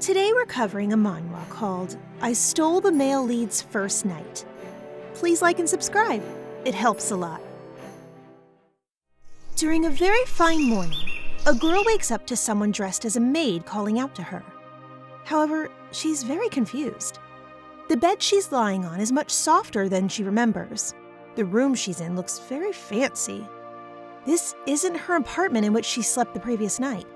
Today we're covering a manhwa called I Stole the Male Lead's First Night. Please like and subscribe. It helps a lot. During a very fine morning, a girl wakes up to someone dressed as a maid calling out to her. However, she's very confused. The bed she's lying on is much softer than she remembers. The room she's in looks very fancy. This isn't her apartment in which she slept the previous night.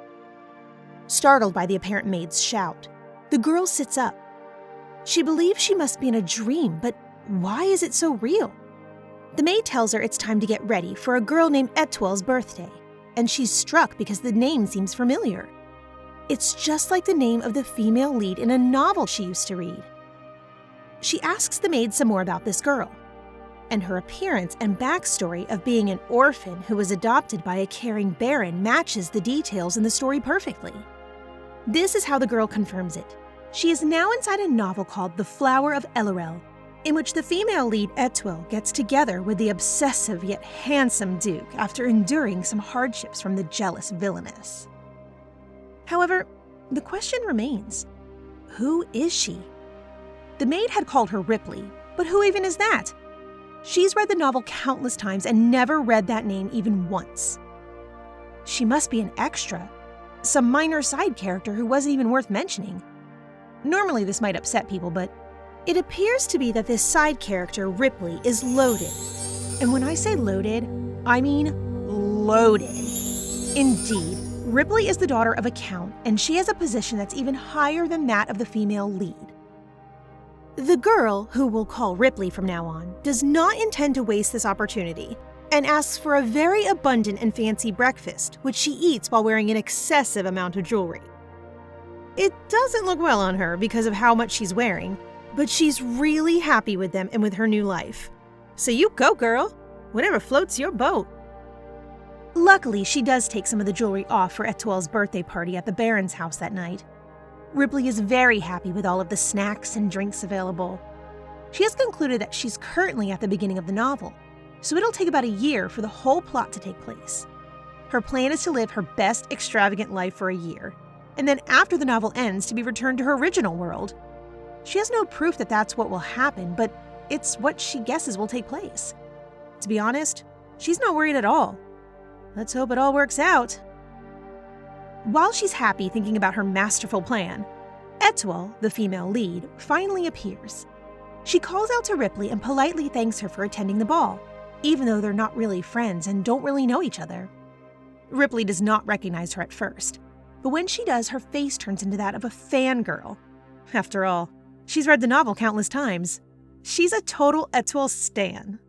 Startled by the apparent maid's shout, the girl sits up. She believes she must be in a dream, but why is it so real? The maid tells her it's time to get ready for a girl named Etoile's birthday, and she's struck because the name seems familiar. It's just like the name of the female lead in a novel she used to read. She asks the maid some more about this girl, and her appearance and backstory of being an orphan who was adopted by a caring baron matches the details in the story perfectly. This is how the girl confirms it. She is now inside a novel called The Flower of Elorel, in which the female lead Etoile gets together with the obsessive yet handsome Duke after enduring some hardships from the jealous villainess. However, the question remains, who is she? The maid had called her Ripley, but who even is that? She's read the novel countless times and never read that name even once. She must be an extra, some minor side character who wasn't even worth mentioning. Normally this might upset people, but it appears to be that this side character, Ripley, is loaded. And when I say loaded, I mean loaded. Indeed, Ripley is the daughter of a count, and she has a position that's even higher than that of the female lead. The girl, who we'll call Ripley from now on, does not intend to waste this opportunity and asks for a very abundant and fancy breakfast, which she eats while wearing an excessive amount of jewelry. It doesn't look well on her because of how much she's wearing, but she's really happy with them and with her new life. So you go, girl. Whatever floats your boat. Luckily, she does take some of the jewelry off for Etoile's birthday party at the Baron's house that night. Ripley is very happy with all of the snacks and drinks available. She has concluded that she's currently at the beginning of the novel, so it'll take about a year for the whole plot to take place. Her plan is to live her best extravagant life for a year, and then after the novel ends to be returned to her original world. She has no proof that that's what will happen, but it's what she guesses will take place. To be honest, she's not worried at all. Let's hope it all works out. While she's happy thinking about her masterful plan, Etoile, the female lead, finally appears. She calls out to Ripley and politely thanks her for attending the ball, even though they're not really friends and don't really know each other. Ripley does not recognize her at first, but when she does, her face turns into that of a fangirl. After all, she's read the novel countless times. She's a total Etoile stan.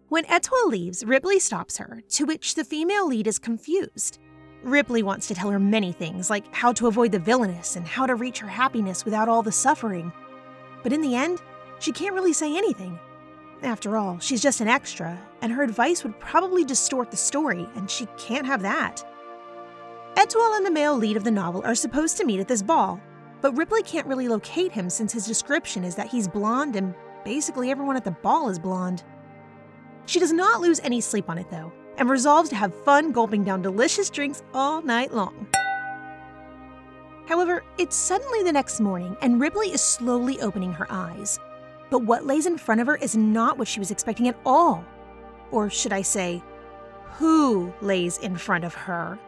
When Etoile leaves, Ripley stops her, to which the female lead is confused. Ripley wants to tell her many things, like how to avoid the villainess and how to reach her happiness without all the suffering. But in the end, she can't really say anything. After all, she's just an extra, and her advice would probably distort the story, and she can't have that. Etoile and the male lead of the novel are supposed to meet at this ball, but Ripley can't really locate him since his description is that he's blonde and basically everyone at the ball is blonde. She does not lose any sleep on it though, and resolves to have fun gulping down delicious drinks all night long. However, it's suddenly the next morning and Ripley is slowly opening her eyes. But what lays in front of her is not what she was expecting at all. Or should I say, who lays in front of her?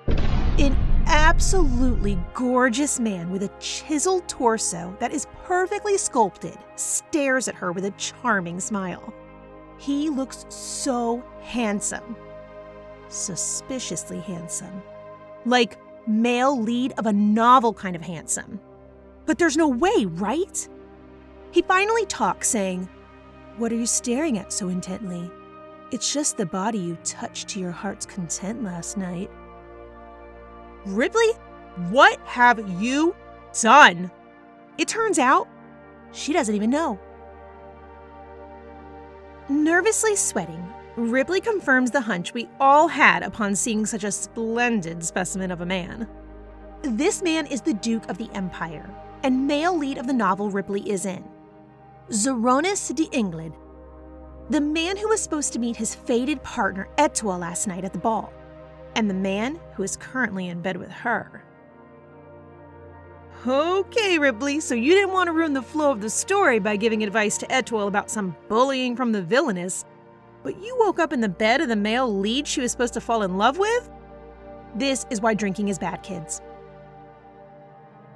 An absolutely gorgeous man with a chiseled torso that is perfectly sculpted stares at her with a charming smile. He looks so handsome. Suspiciously handsome. Like male lead of a novel kind of handsome. But there's no way, right? He finally talks, saying, "What are you staring at so intently? It's just the body you touched to your heart's content last night." Ripley, what have you done? It turns out, she doesn't even know. Nervously sweating, Ripley confirms the hunch we all had upon seeing such a splendid specimen of a man. This man is the Duke of the Empire, and male lead of the novel Ripley is in. Zeronis de Inglid, the man who was supposed to meet his fated partner Etoile last night at the ball, and the man who is currently in bed with her. Okay, Ripley, so you didn't want to ruin the flow of the story by giving advice to Etoile about some bullying from the villainess, but you woke up in the bed of the male lead she was supposed to fall in love with? This is why drinking is bad, kids.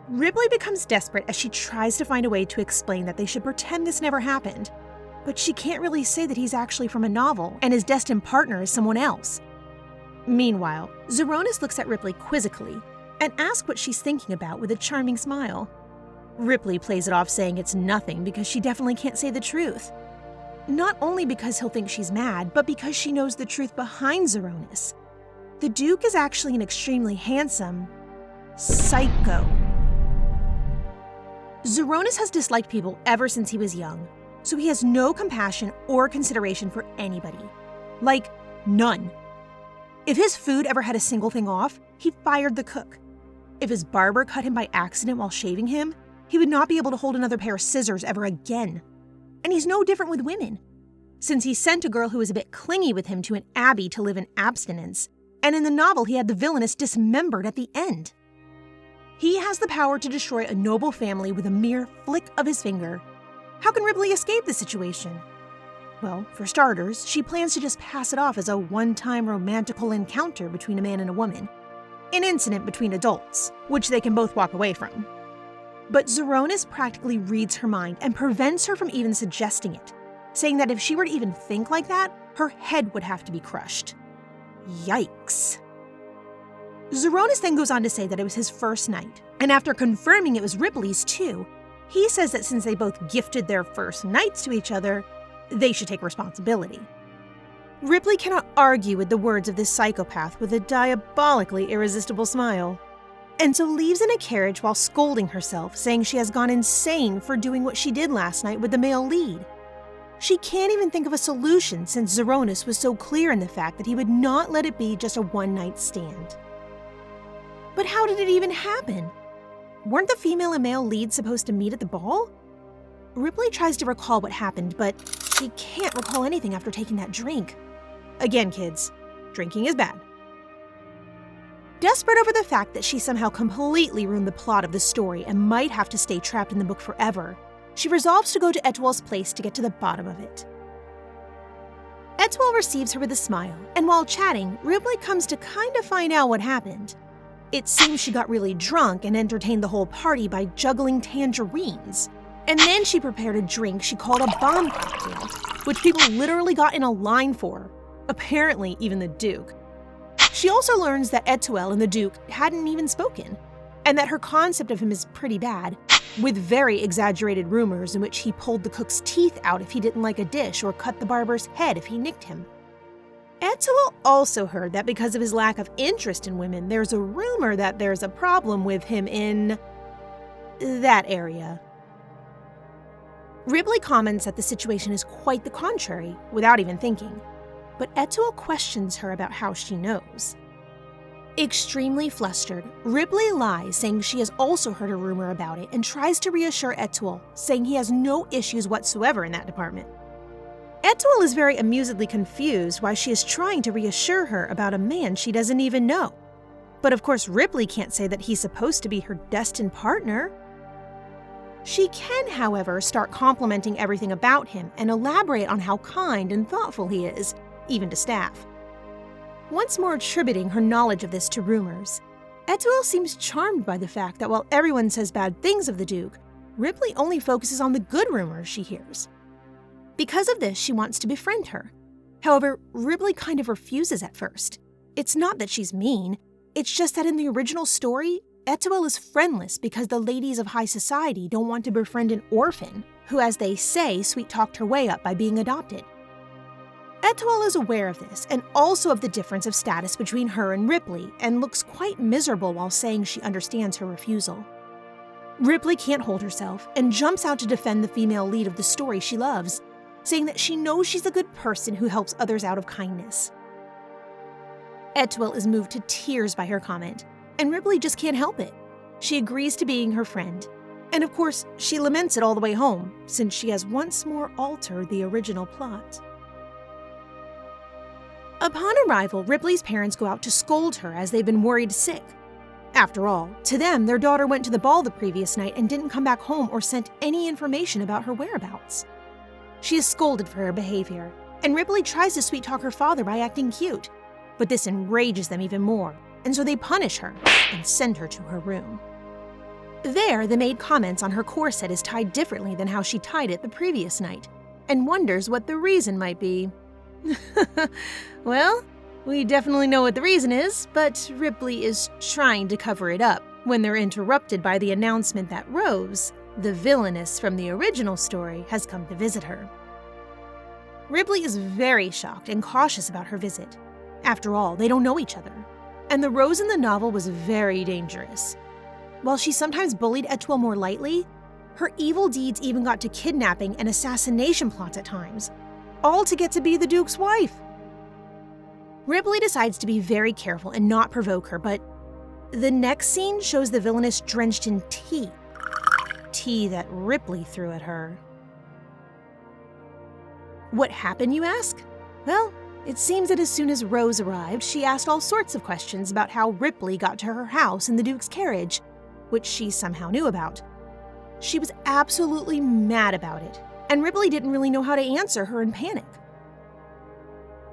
Ripley becomes desperate as she tries to find a way to explain that they should pretend this never happened, but she can't really say that he's actually from a novel and his destined partner is someone else. Meanwhile, Zeronis looks at Ripley quizzically and asks what she's thinking about with a charming smile. Ripley plays it off saying it's nothing because she definitely can't say the truth. Not only because he'll think she's mad, but because she knows the truth behind Zeronis. The Duke is actually an extremely handsome psycho. Zeronis has disliked people ever since he was young, so he has no compassion or consideration for anybody. Like, none. If his food ever had a single thing off, he fired the cook. If his barber cut him by accident while shaving him, he would not be able to hold another pair of scissors ever again. And he's no different with women, since he sent a girl who was a bit clingy with him to an abbey to live in abstinence, and in the novel he had the villainess dismembered at the end. He has the power to destroy a noble family with a mere flick of his finger. How can Ripley escape the situation? Well, for starters, she plans to just pass it off as a one-time romantical encounter between a man and a woman. An incident between adults, which they can both walk away from. But Zeronis practically reads her mind and prevents her from even suggesting it, saying that if she were to even think like that, her head would have to be crushed. Yikes. Zeronis then goes on to say that it was his first night, and after confirming it was Ripley's too, he says that since they both gifted their first nights to each other, they should take responsibility. Ripley cannot argue with the words of this psychopath with a diabolically irresistible smile, and so leaves in a carriage while scolding herself, saying she has gone insane for doing what she did last night with the male lead. She can't even think of a solution since Zeronis was so clear in the fact that he would not let it be just a one-night stand. But how did it even happen? Weren't the female and male leads supposed to meet at the ball? Ripley tries to recall what happened, but she can't recall anything after taking that drink. Again, kids, drinking is bad. Desperate over the fact that she somehow completely ruined the plot of the story and might have to stay trapped in the book forever, she resolves to go to Etoile's place to get to the bottom of it. Etoile receives her with a smile, and while chatting, Ripley comes to kind of find out what happened. It seems she got really drunk and entertained the whole party by juggling tangerines. And then she prepared a drink she called a bomb cocktail, which people literally got in a line for, apparently even the Duke. She also learns that Etoile and the Duke hadn't even spoken, and that her concept of him is pretty bad, with very exaggerated rumors in which he pulled the cook's teeth out if he didn't like a dish or cut the barber's head if he nicked him. Etoile also heard that because of his lack of interest in women, there's a rumor that there's a problem with him in that area. Ripley comments that the situation is quite the contrary, without even thinking, but Etoile questions her about how she knows. Extremely flustered, Ripley lies, saying she has also heard a rumor about it and tries to reassure Etoile, saying he has no issues whatsoever in that department. Etoile is very amusedly confused why she is trying to reassure her about a man she doesn't even know. But of course Ripley can't say that he's supposed to be her destined partner. She can, however, start complimenting everything about him and elaborate on how kind and thoughtful he is, even to staff. Once more attributing her knowledge of this to rumors, Etoile seems charmed by the fact that while everyone says bad things of the Duke, Ripley only focuses on the good rumors she hears. Because of this, she wants to befriend her. However, Ripley kind of refuses at first. It's not that she's mean, it's just that in the original story, Etoile is friendless because the ladies of high society don't want to befriend an orphan, who, as they say, sweet-talked her way up by being adopted. Etoile is aware of this, and also of the difference of status between her and Ripley, and looks quite miserable while saying she understands her refusal. Ripley can't hold herself, and jumps out to defend the female lead of the story she loves, saying that she knows she's a good person who helps others out of kindness. Etoile is moved to tears by her comment, and Ripley just can't help it. She agrees to being her friend, and of course, she laments it all the way home, since she has once more altered the original plot. Upon arrival, Ripley's parents go out to scold her as they've been worried sick. After all, to them, their daughter went to the ball the previous night and didn't come back home or sent any information about her whereabouts. She is scolded for her behavior, and Ripley tries to sweet-talk her father by acting cute, but this enrages them even more, and so they punish her and send her to her room. There, the maid comments on her corset is tied differently than how she tied it the previous night, and wonders what the reason might be. Well, we definitely know what the reason is, but Ripley is trying to cover it up when they're interrupted by the announcement that Rose, the villainess from the original story, has come to visit her. Ripley is very shocked and cautious about her visit. After all, they don't know each other, and the Rose in the novel was very dangerous. While she sometimes bullied Etoile more lightly, her evil deeds even got to kidnapping and assassination plots at times, all to get to be the Duke's wife. Ripley decides to be very careful and not provoke her, but the next scene shows the villainess drenched in tea. Tea that Ripley threw at her. What happened, you ask? Well, it seems that as soon as Rose arrived, she asked all sorts of questions about how Ripley got to her house in the Duke's carriage, which she somehow knew about. She was absolutely mad about it, and Ripley didn't really know how to answer her in panic.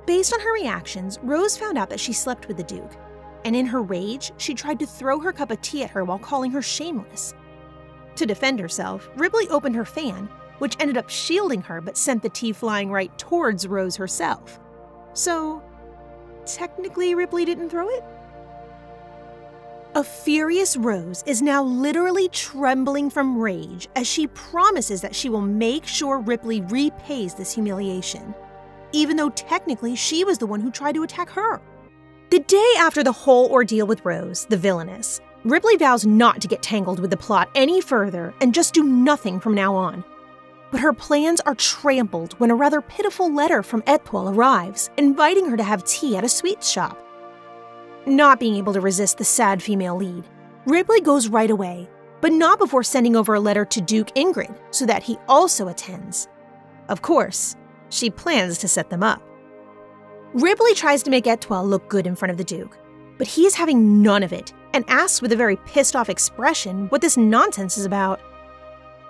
Based on her reactions, Rose found out that she slept with the Duke, and in her rage, she tried to throw her cup of tea at her while calling her shameless. To defend herself, Ripley opened her fan, which ended up shielding her but sent the tea flying right towards Rose herself. So, technically Ripley didn't throw it? A furious Rose is now literally trembling from rage as she promises that she will make sure Ripley repays this humiliation, even though technically she was the one who tried to attack her. The day after the whole ordeal with Rose, the villainess, Ripley vows not to get tangled with the plot any further and just do nothing from now on. But her plans are trampled when a rather pitiful letter from Etoile arrives, inviting her to have tea at a sweets shop. Not being able to resist the sad female lead, Ripley goes right away, but not before sending over a letter to Duke Ingrid so that he also attends. Of course, she plans to set them up. Ripley tries to make Etoile look good in front of the Duke, but he is having none of it and asks with a very pissed-off expression what this nonsense is about.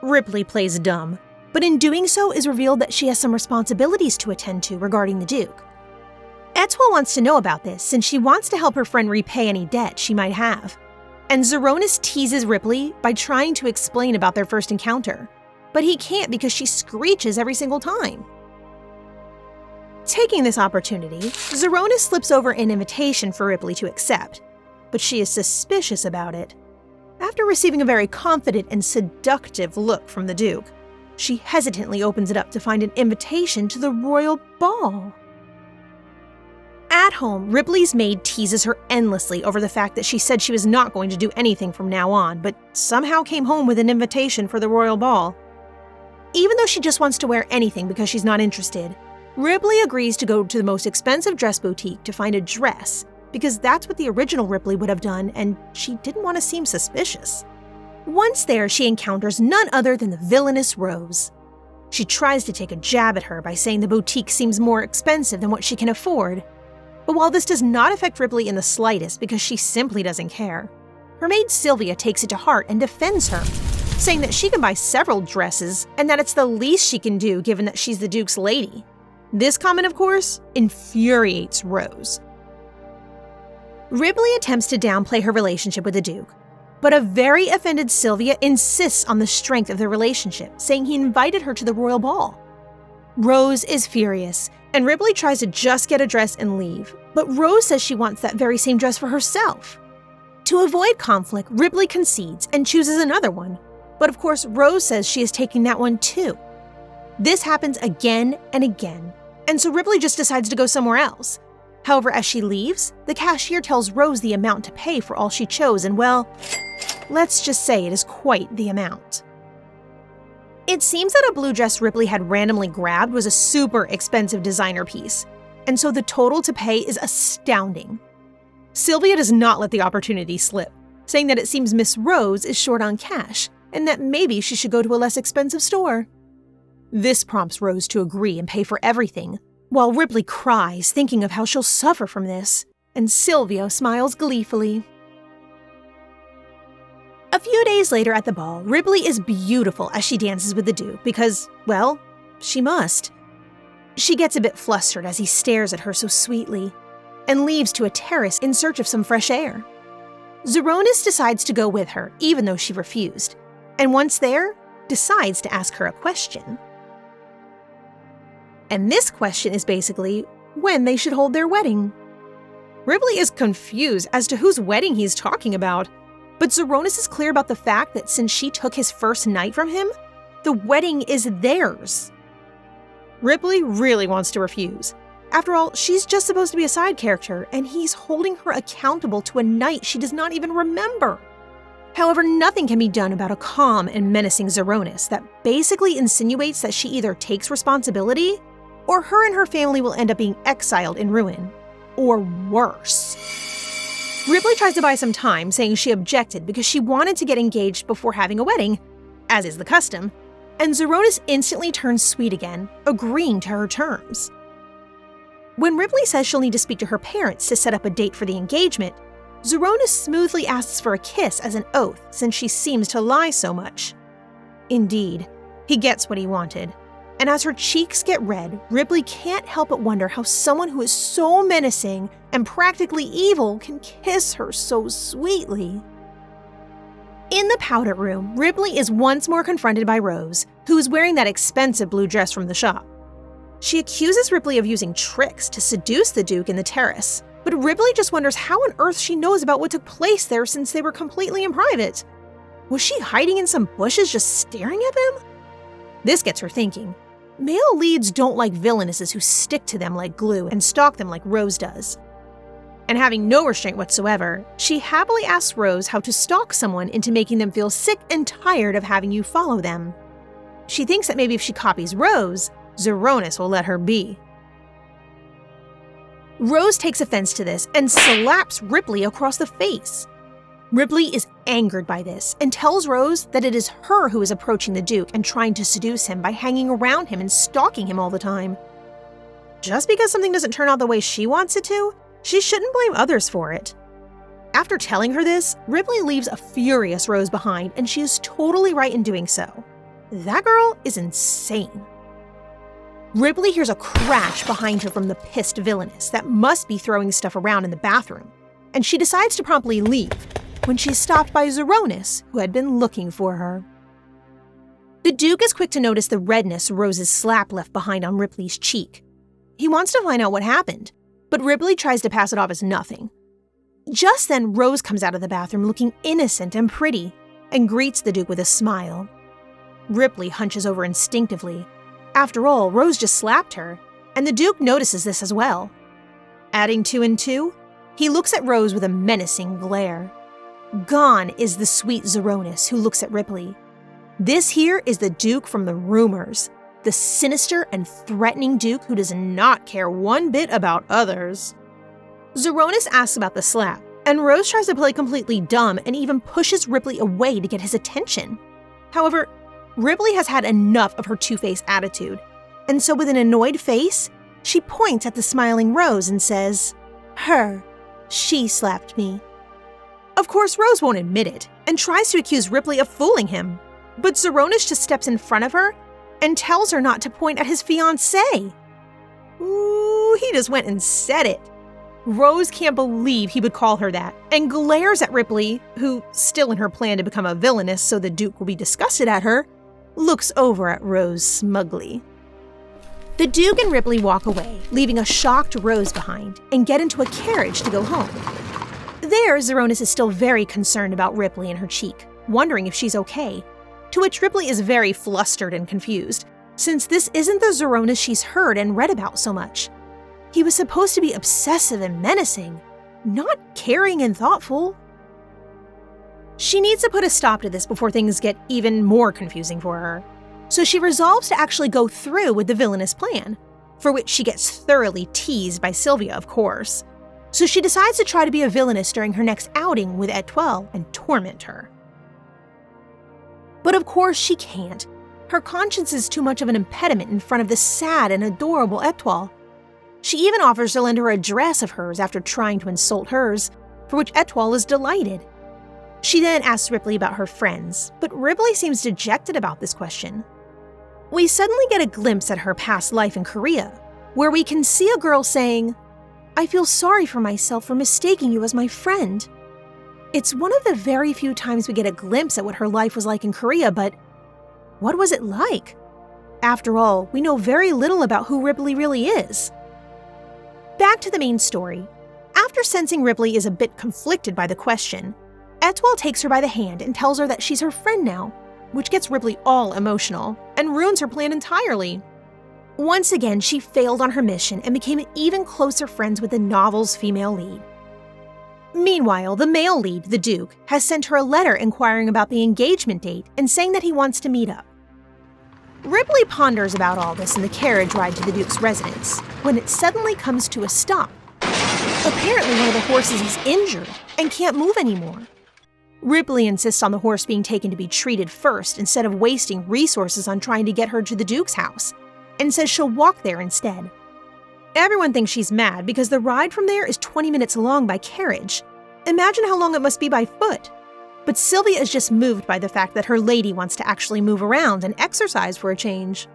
Ripley plays dumb, but in doing so is revealed that she has some responsibilities to attend to regarding the Duke. Etoile wants to know about this since she wants to help her friend repay any debt she might have, and Zeronis teases Ripley by trying to explain about their first encounter, but he can't because she screeches every single time. Taking this opportunity, Zeronis slips over an invitation for Ripley to accept, but she is suspicious about it. After receiving a very confident and seductive look from the Duke, she hesitantly opens it up to find an invitation to the royal ball. At home, Ripley's maid teases her endlessly over the fact that she said she was not going to do anything from now on, but somehow came home with an invitation for the royal ball. Even though she just wants to wear anything because she's not interested, Ripley agrees to go to the most expensive dress boutique to find a dress, because that's what the original Ripley would have done, and she didn't want to seem suspicious. Once there, she encounters none other than the villainous Rose. She tries to take a jab at her by saying the boutique seems more expensive than what she can afford. But while this does not affect Ripley in the slightest because she simply doesn't care, her maid Sylvia takes it to heart and defends her, saying that she can buy several dresses and that it's the least she can do given that she's the Duke's lady. This comment, of course, infuriates Rose. Ripley attempts to downplay her relationship with the Duke, but a very offended Sylvia insists on the strength of their relationship, saying he invited her to the royal ball. Rose is furious, and Ripley tries to just get a dress and leave, but Rose says she wants that very same dress for herself. To avoid conflict, Ripley concedes and chooses another one, but of course Rose says she is taking that one too. This happens again and again, and so Ripley just decides to go somewhere else. However, as she leaves, the cashier tells Rose the amount to pay for all she chose, and well, let's just say it is quite the amount. It seems that a blue dress Ripley had randomly grabbed was a super expensive designer piece, and so the total to pay is astounding. Sylvia does not let the opportunity slip, saying that it seems Miss Rose is short on cash, and that maybe she should go to a less expensive store. This prompts Rose to agree and pay for everything, while Ripley cries, thinking of how she'll suffer from this, and Sylvia smiles gleefully. A few days later at the ball, Ripley is beautiful as she dances with the Duke because, well, she must. She gets a bit flustered as he stares at her so sweetly and leaves to a terrace in search of some fresh air. Zeronis decides to go with her, even though she refused, and once there, decides to ask her a question. And this question is basically when they should hold their wedding. Ripley is confused as to whose wedding he's talking about, but Zeronis is clear about the fact that since she took his first night from him, the wedding is theirs. Ripley really wants to refuse. After all, she's just supposed to be a side character, and he's holding her accountable to a night she does not even remember. However, nothing can be done about a calm and menacing Zeronis that basically insinuates that she either takes responsibility, or her and her family will end up being exiled in ruin. Or worse. Ripley tries to buy some time, saying she objected because she wanted to get engaged before having a wedding, as is the custom, and Zeronis instantly turns sweet again, agreeing to her terms. When Ripley says she'll need to speak to her parents to set up a date for the engagement, Zeronis smoothly asks for a kiss as an oath since she seems to lie so much. Indeed, he gets what he wanted, and as her cheeks get red, Ripley can't help but wonder how someone who is so menacing and practically evil can kiss her so sweetly. In the powder room, Ripley is once more confronted by Rose, who is wearing that expensive blue dress from the shop. She accuses Ripley of using tricks to seduce the Duke in the terrace, but Ripley just wonders how on earth she knows about what took place there since they were completely in private. Was she hiding in some bushes just staring at them? This gets her thinking. Male leads don't like villainesses who stick to them like glue and stalk them like Rose does. And having no restraint whatsoever, she happily asks Rose how to stalk someone into making them feel sick and tired of having you follow them. She thinks that maybe if she copies Rose, Zeronis will let her be. Rose takes offense to this and slaps Ripley across the face. Ripley is angered by this and tells Rose that it is her who is approaching the Duke and trying to seduce him by hanging around him and stalking him all the time. Just because something doesn't turn out the way she wants it to, she shouldn't blame others for it. After telling her this, Ripley leaves a furious Rose behind, and she is totally right in doing so. That girl is insane. Ripley hears a crash behind her from the pissed villainess that must be throwing stuff around in the bathroom, and she decides to promptly leave when she's stopped by Zeronis, who had been looking for her. The Duke is quick to notice the redness Rose's slap left behind on Ripley's cheek. He wants to find out what happened, but Ripley tries to pass it off as nothing. Just then, Rose comes out of the bathroom looking innocent and pretty and greets the Duke with a smile. Ripley hunches over instinctively. After all, Rose just slapped her, and the Duke notices this as well. Adding 2 and 2, he looks at Rose with a menacing glare. Gone is the sweet Zeronis who looks at Ripley. This here is the Duke from the rumors, the sinister and threatening Duke who does not care one bit about others. Zeronis asks about the slap, and Rose tries to play completely dumb and even pushes Ripley away to get his attention. However, Ripley has had enough of her two-faced attitude, and so with an annoyed face, she points at the smiling Rose and says, she slapped me. Of course, Rose won't admit it, and tries to accuse Ripley of fooling him, but Zeronis just steps in front of her and tells her not to point at his fiancée. Ooh, he just went and said it. Rose can't believe he would call her that, and glares at Ripley, who, still in her plan to become a villainess so the Duke will be disgusted at her, looks over at Rose smugly. The Duke and Ripley walk away, leaving a shocked Rose behind, and get into a carriage to go home. There, Zeronis is still very concerned about Ripley and her cheek, wondering if she's okay, to which Ripley is very flustered and confused, since this isn't the Zeronis she's heard and read about so much. He was supposed to be obsessive and menacing, not caring and thoughtful. She needs to put a stop to this before things get even more confusing for her. So she resolves to actually go through with the villainous plan, for which she gets thoroughly teased by Sylvia, of course. So she decides to try to be a villainess during her next outing with Étoile and torment her. But of course she can't. Her conscience is too much of an impediment in front of this sad and adorable Étoile. She even offers to lend her a dress of hers after trying to insult hers, for which Étoile is delighted. She then asks Ripley about her friends, but Ripley seems dejected about this question. We suddenly get a glimpse at her past life in Korea, where we can see a girl saying, "I feel sorry for myself for mistaking you as my friend." It's one of the very few times we get a glimpse at what her life was like in Korea, but what was it like? After all, we know very little about who Ripley really is. Back to the main story. After sensing Ripley is a bit conflicted by the question, Etwell takes her by the hand and tells her that she's her friend now, which gets Ripley all emotional and ruins her plan entirely. Once again, she failed on her mission and became even closer friends with the novel's female lead. Meanwhile, the male lead, the Duke, has sent her a letter inquiring about the engagement date and saying that he wants to meet up. Ripley ponders about all this in the carriage ride to the Duke's residence, when it suddenly comes to a stop. Apparently, one of the horses is injured and can't move anymore. Ripley insists on the horse being taken to be treated first instead of wasting resources on trying to get her to the Duke's house, and says she'll walk there instead. Everyone thinks she's mad because the ride from there is 20 minutes long by carriage. Imagine how long it must be by foot. But Sylvia is just moved by the fact that her lady wants to actually move around and exercise for a change.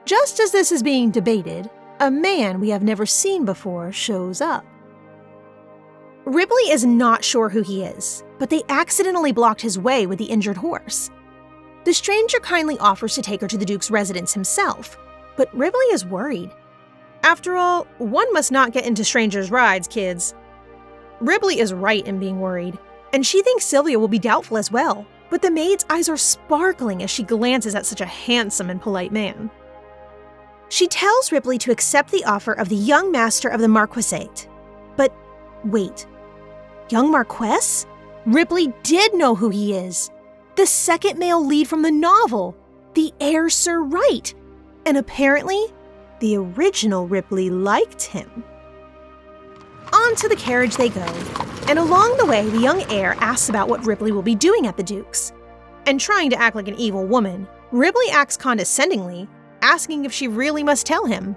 Just as this is being debated, a man we have never seen before shows up. Ripley is not sure who he is, but they accidentally blocked his way with the injured horse. The stranger kindly offers to take her to the Duke's residence himself, but Ripley is worried. After all, one must not get into strangers' rides, kids. Ripley is right in being worried, and she thinks Sylvia will be doubtful as well, but the maid's eyes are sparkling as she glances at such a handsome and polite man. She tells Ripley to accept the offer of the young master of the Marquisate. But wait, young Marquess? Ripley did know who he is. The second male lead from the novel, the heir Sir Wright, and apparently, the original Ripley liked him. On to the carriage they go, and along the way, the young heir asks about what Ripley will be doing at the Duke's. And trying to act like an evil woman, Ripley acts condescendingly, asking if she really must tell him.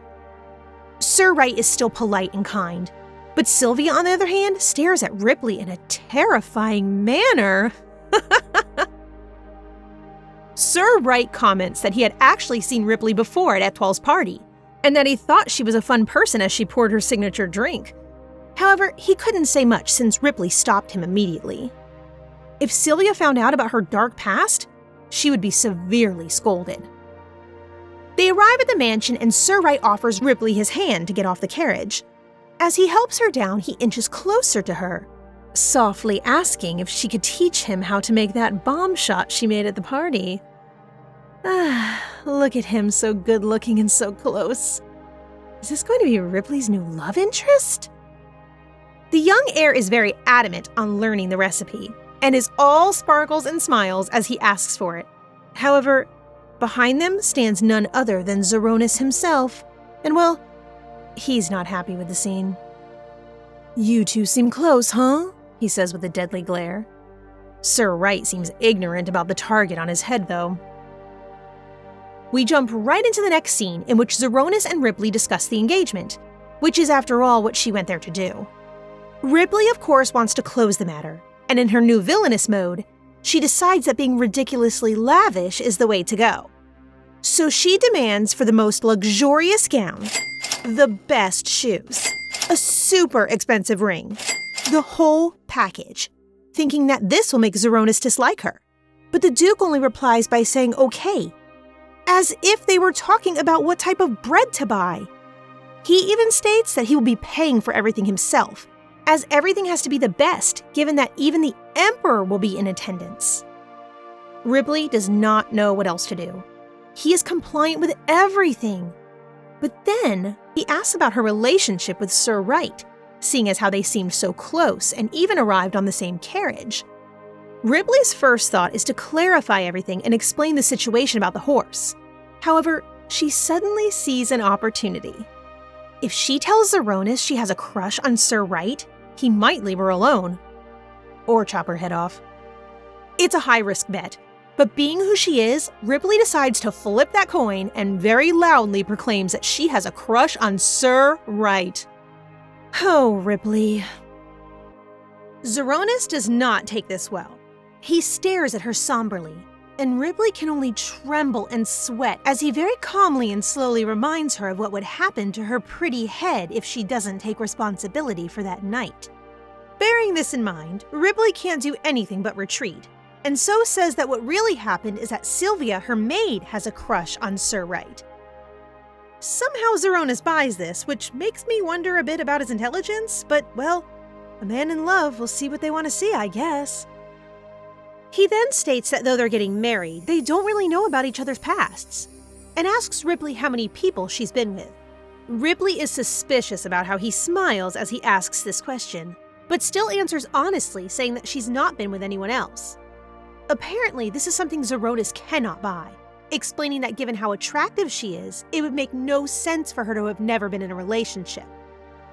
Sir Wright is still polite and kind, but Sylvia, on the other hand, stares at Ripley in a terrifying manner. Sir Wright comments that he had actually seen Ripley before at Etwell's party, and that he thought she was a fun person as she poured her signature drink. However, he couldn't say much since Ripley stopped him immediately. If Sylvia found out about her dark past, she would be severely scolded. They arrive at the mansion and Sir Wright offers Ripley his hand to get off the carriage. As he helps her down, he inches closer to her, softly asking if she could teach him how to make that bomb shot she made at the party. Look at him, so good-looking and so close. Is this going to be Ripley's new love interest? The young heir is very adamant on learning the recipe, and is all sparkles and smiles as he asks for it. However, behind them stands none other than Zeronis himself, and well, he's not happy with the scene. "You two seem close, huh?" he says with a deadly glare. Sir Wright seems ignorant about the target on his head, though. We jump right into the next scene in which Zeronis and Ripley discuss the engagement, which is after all what she went there to do. Ripley, of course, wants to close the matter, and in her new villainous mode, she decides that being ridiculously lavish is the way to go. So she demands for the most luxurious gown, the best shoes, a super expensive ring, the whole package, thinking that this will make Zeronis dislike her. But the Duke only replies by saying okay, as if they were talking about what type of bread to buy. He even states that he will be paying for everything himself, as everything has to be the best, given that even the Emperor will be in attendance. Ripley does not know what else to do. He is compliant with everything. But then, he asks about her relationship with Sir Wright, seeing as how they seemed so close and even arrived on the same carriage. Ripley's first thought is to clarify everything and explain the situation about the horse. However, she suddenly sees an opportunity. If she tells Zeronis she has a crush on Sir Wright, he might leave her alone. Or chop her head off. It's a high-risk bet, but being who she is, Ripley decides to flip that coin and very loudly proclaims that she has a crush on Sir Wright. Oh, Ripley. Zeronis does not take this well. He stares at her somberly, and Ripley can only tremble and sweat as he very calmly and slowly reminds her of what would happen to her pretty head if she doesn't take responsibility for that night. Bearing this in mind, Ripley can't do anything but retreat, and so says that what really happened is that Sylvia, her maid, has a crush on Sir Wright. Somehow Zeronis buys this, which makes me wonder a bit about his intelligence, but, well, a man in love will see what they want to see, I guess. He then states that though they're getting married, they don't really know about each other's pasts, and asks Ripley how many people she's been with. Ripley is suspicious about how he smiles as he asks this question, but still answers honestly, saying that she's not been with anyone else. Apparently, this is something Zeronis cannot buy, explaining that given how attractive she is, it would make no sense for her to have never been in a relationship.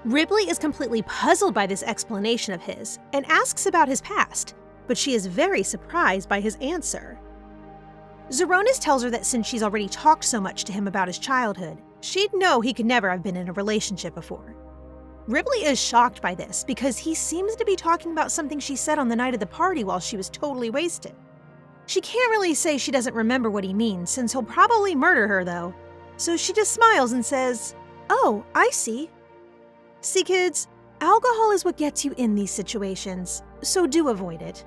Ripley is completely puzzled by this explanation of his, and asks about his past, but she is very surprised by his answer. Zeronis tells her that since she's already talked so much to him about his childhood, she'd know he could never have been in a relationship before. Ripley is shocked by this because he seems to be talking about something she said on the night of the party while she was totally wasted. She can't really say she doesn't remember what he means since he'll probably murder her though, so she just smiles and says, "Oh, I see." See kids, alcohol is what gets you in these situations, so do avoid it.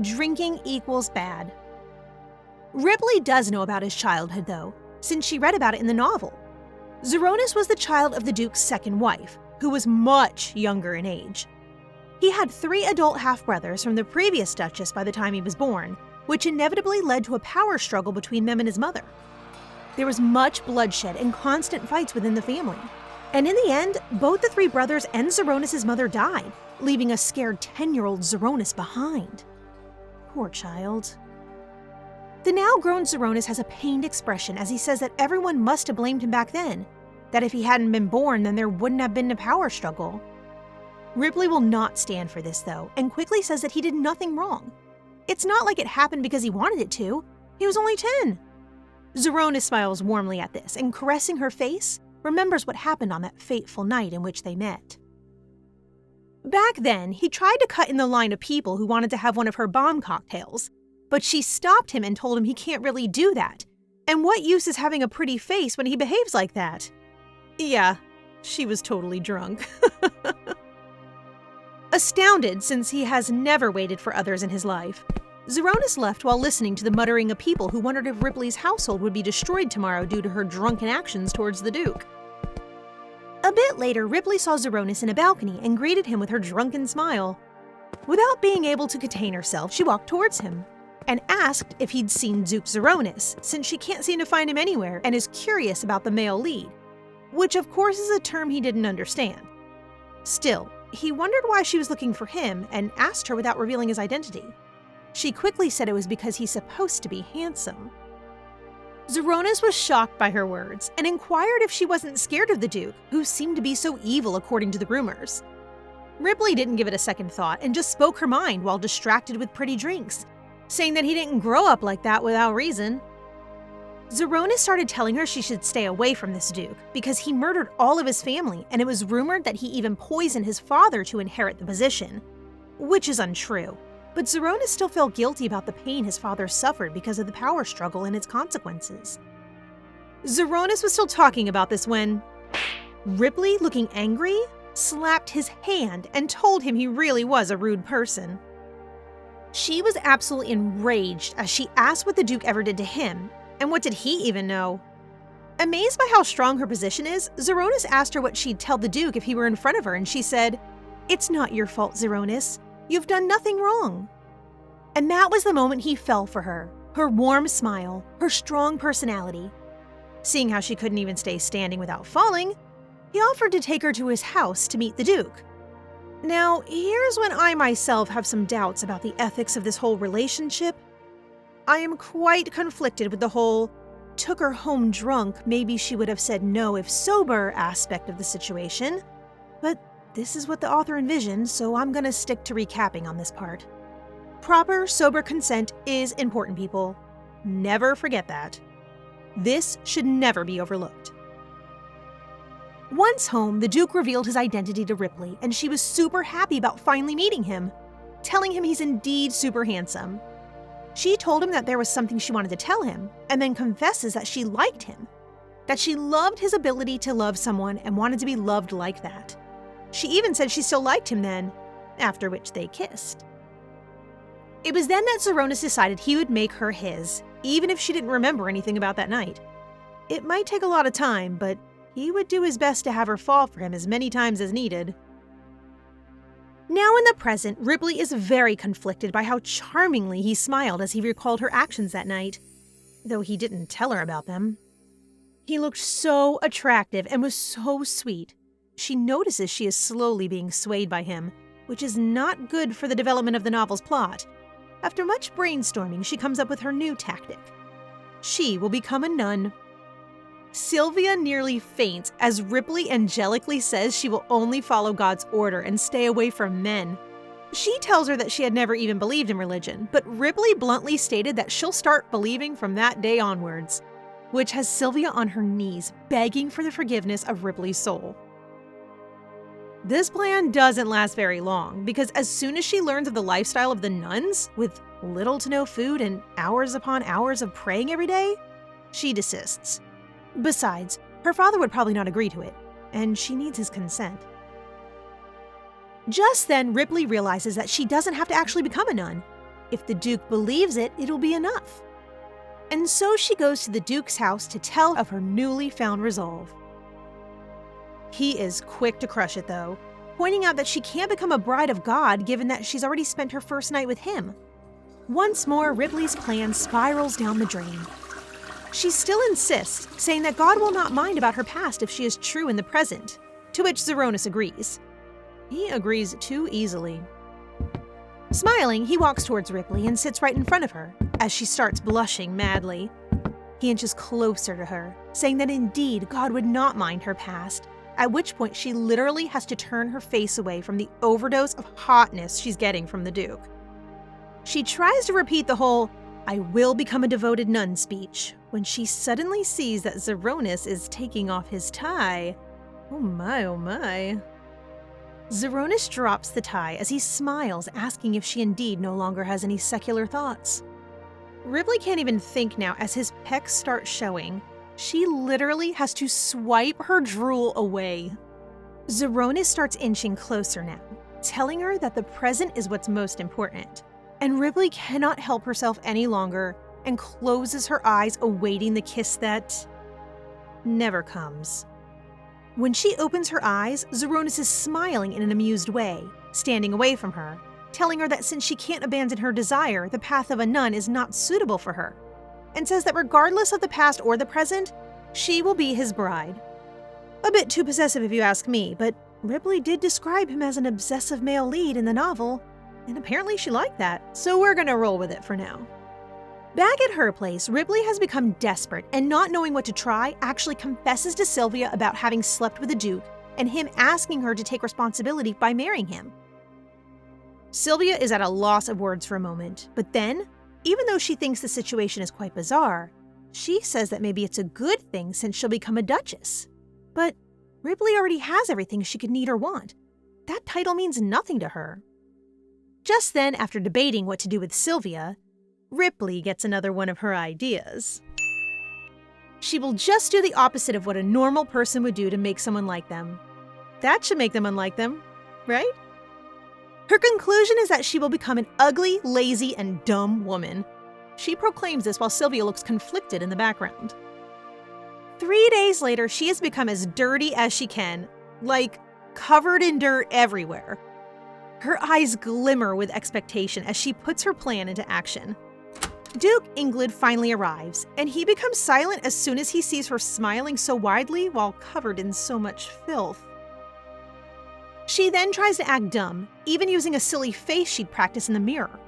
Drinking equals bad. Ripley does know about his childhood though, since she read about it in the novel. Zeronis was the child of the Duke's second wife, who was much younger in age. He had 3 adult half-brothers from the previous Duchess by the time he was born, which inevitably led to a power struggle between them and his mother. There was much bloodshed and constant fights within the family. And in the end, both the 3 brothers and Zeronis' mother died, leaving a scared 10-year-old Zeronis behind. Poor child. The now-grown Zeronis has a pained expression as he says that everyone must have blamed him back then, that if he hadn't been born, then there wouldn't have been a power struggle. Ripley will not stand for this, though, and quickly says that he did nothing wrong. It's not like it happened because he wanted it to. He was only 10. Zeronis smiles warmly at this, and caressing her face, remembers what happened on that fateful night in which they met. Back then, he tried to cut in the line of people who wanted to have one of her bomb cocktails, but she stopped him and told him he can't really do that. And what use is having a pretty face when he behaves like that? Yeah, she was totally drunk. Astounded, since he has never waited for others in his life, Zeronis left while listening to the muttering of people who wondered if Ripley's household would be destroyed tomorrow due to her drunken actions towards the Duke. A bit later, Ripley saw Zeronis in a balcony and greeted him with her drunken smile. Without being able to contain herself, she walked towards him and asked if he'd seen Duke Zeronis, since she can't seem to find him anywhere and is curious about the male lead, which of course is a term he didn't understand. Still, he wondered why she was looking for him and asked her without revealing his identity. She quickly said it was because he's supposed to be handsome. Zeronis was shocked by her words and inquired if she wasn't scared of the Duke, who seemed to be so evil according to the rumors. Ripley didn't give it a second thought and just spoke her mind while distracted with pretty drinks, saying that he didn't grow up like that without reason. Zeronis started telling her she should stay away from this Duke because he murdered all of his family, and it was rumored that he even poisoned his father to inherit the position, which is untrue. But Zeronis still felt guilty about the pain his father suffered because of the power struggle and its consequences. Zeronis was still talking about this when Ripley, looking angry, slapped his hand and told him he really was a rude person. She was absolutely enraged as she asked what the Duke ever did to him, and what did he even know? Amazed by how strong her position is, Zeronis asked her what she'd tell the Duke if he were in front of her, and she said, "It's not your fault, Zeronis. You've done nothing wrong." And that was the moment he fell for her, her warm smile, her strong personality. Seeing how she couldn't even stay standing without falling, he offered to take her to his house to meet the Duke. Now, here's when I myself have some doubts about the ethics of this whole relationship. I am quite conflicted with the whole "took her home drunk, maybe she would have said no if sober" aspect of the situation, but this is what the author envisioned, so I'm gonna stick to recapping on this part. Proper, sober consent is important, people. Never forget that. This should never be overlooked. Once home, the Duke revealed his identity to Ripley, and she was super happy about finally meeting him. telling him he's indeed super handsome. She told him that there was something she wanted to tell him, and then confesses that she liked him, that she loved his ability to love someone and wanted to be loved like that. She even said she still liked him then, after which they kissed. It was then that Zeronis decided he would make her his, even if she didn't remember anything about that night. It might take a lot of time, but he would do his best to have her fall for him as many times as needed. Now in the present, Ripley is very conflicted by how charmingly he smiled as he recalled her actions that night, though he didn't tell her about them. He looked so attractive and was so sweet. She notices she is slowly being swayed by him, which is not good for the development of the novel's plot. After much brainstorming, she comes up with her new tactic. She will become a nun. Sylvia nearly faints as Ripley angelically says she will only follow God's order and stay away from men. She tells her that she had never even believed in religion, but Ripley bluntly stated that she'll start believing from that day onwards, which has Sylvia on her knees begging for the forgiveness of Ripley's soul. This plan doesn't last very long, because as soon as she learns of the lifestyle of the nuns, with little to no food and hours upon hours of praying every day, she desists. Besides, her father would probably not agree to it, and she needs his consent. Just then, Ripley realizes that she doesn't have to actually become a nun. If the Duke believes it, it'll be enough. And so she goes to the Duke's house to tell of her newly found resolve. He is quick to crush it, though, pointing out that she can't become a bride of God given that she's already spent her first night with him. Once more, Ripley's plan spirals down the drain. She still insists, saying that God will not mind about her past if she is true in the present, to which Zeronis agrees. He agrees too easily. Smiling, he walks towards Ripley and sits right in front of her, as she starts blushing madly. He inches closer to her, saying that indeed God would not mind her past, at which point she literally has to turn her face away from the overdose of hotness she's getting from the Duke. She tries to repeat the whole, "I will become a devoted nun" speech, when she suddenly sees that Zeronis is taking off his tie. Oh my, oh my. Zeronis drops the tie as he smiles, asking if she indeed no longer has any secular thoughts. Ripley can't even think now as his pecs start showing. She literally has to swipe her drool away. Zeronis starts inching closer now, telling her that the present is what's most important, and Ripley cannot help herself any longer and closes her eyes awaiting the kiss that never comes. When she opens her eyes, Zeronis is smiling in an amused way, standing away from her, telling her that since she can't abandon her desire, the path of a nun is not suitable for her, and says that regardless of the past or the present, she will be his bride. A bit too possessive if you ask me, but Ripley did describe him as an obsessive male lead in the novel, and apparently she liked that, so we're gonna roll with it for now. Back at her place, Ripley has become desperate and, not knowing what to try, actually confesses to Sylvia about having slept with the Duke and him asking her to take responsibility by marrying him. Sylvia is at a loss of words for a moment, but then, even though she thinks the situation is quite bizarre, she says that maybe it's a good thing since she'll become a duchess. But Ripley already has everything she could need or want. That title means nothing to her. Just then, after debating what to do with Sylvia, Ripley gets another one of her ideas. She will just do the opposite of what a normal person would do to make someone like them. That should make them unlike them, right? Her conclusion is that she will become an ugly, lazy, and dumb woman. She proclaims this while Sylvia looks conflicted in the background. 3 days later, she has become as dirty as she can, like covered in dirt everywhere. Her eyes glimmer with expectation as she puts her plan into action. Duke Englid finally arrives, and he becomes silent as soon as he sees her smiling so widely while covered in so much filth. She then tries to act dumb, even using a silly face she'd practice in the mirror.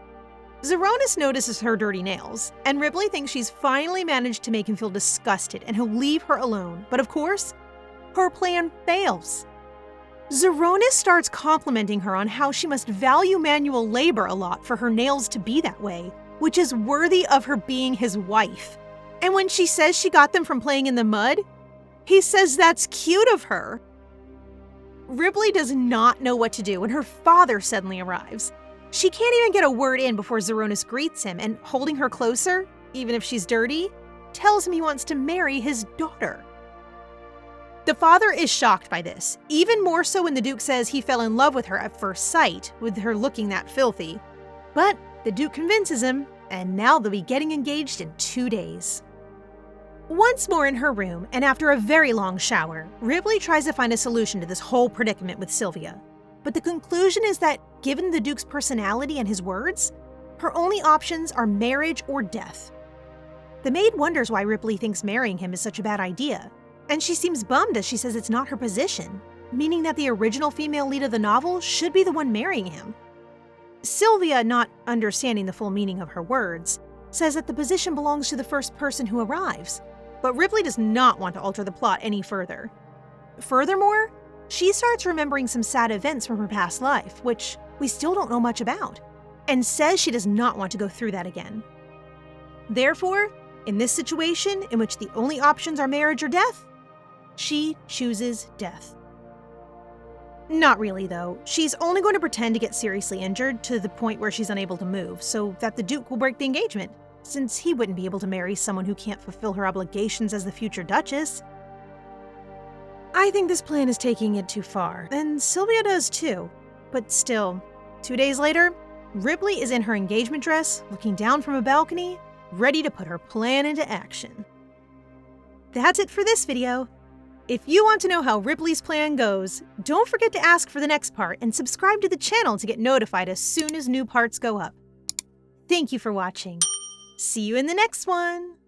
Zeronis notices her dirty nails, and Ripley thinks she's finally managed to make him feel disgusted and he'll leave her alone, but of course, her plan fails. Zeronis starts complimenting her on how she must value manual labor a lot for her nails to be that way, which is worthy of her being his wife. And when she says she got them from playing in the mud, he says that's cute of her. Ripley does not know what to do when her father suddenly arrives. She can't even get a word in before Zeronis greets him, and holding her closer, even if she's dirty, tells him he wants to marry his daughter. The father is shocked by this, even more so when the Duke says he fell in love with her at first sight, with her looking that filthy. But the Duke convinces him, and now they'll be getting engaged in 2 days. Once more in her room, and after a very long shower, Ripley tries to find a solution to this whole predicament with Sylvia. But the conclusion is that, given the Duke's personality and his words, her only options are marriage or death. The maid wonders why Ripley thinks marrying him is such a bad idea, and she seems bummed as she says it's not her position, meaning that the original female lead of the novel should be the one marrying him. Sylvia, not understanding the full meaning of her words, says that the position belongs to the first person who arrives, but Ripley does not want to alter the plot any further. Furthermore, she starts remembering some sad events from her past life, which we still don't know much about, and says she does not want to go through that again. Therefore, in this situation, in which the only options are marriage or death, she chooses death. Not really, though. She's only going to pretend to get seriously injured to the point where she's unable to move, so that the Duke will break the engagement, since he wouldn't be able to marry someone who can't fulfill her obligations as the future Duchess. I think this plan is taking it too far, and Sylvia does too. But still, 2 days later, Ripley is in her engagement dress, looking down from a balcony, ready to put her plan into action. That's it for this video. If you want to know how Ripley's plan goes, don't forget to ask for the next part and subscribe to the channel to get notified as soon as new parts go up. Thank you for watching. See you in the next one!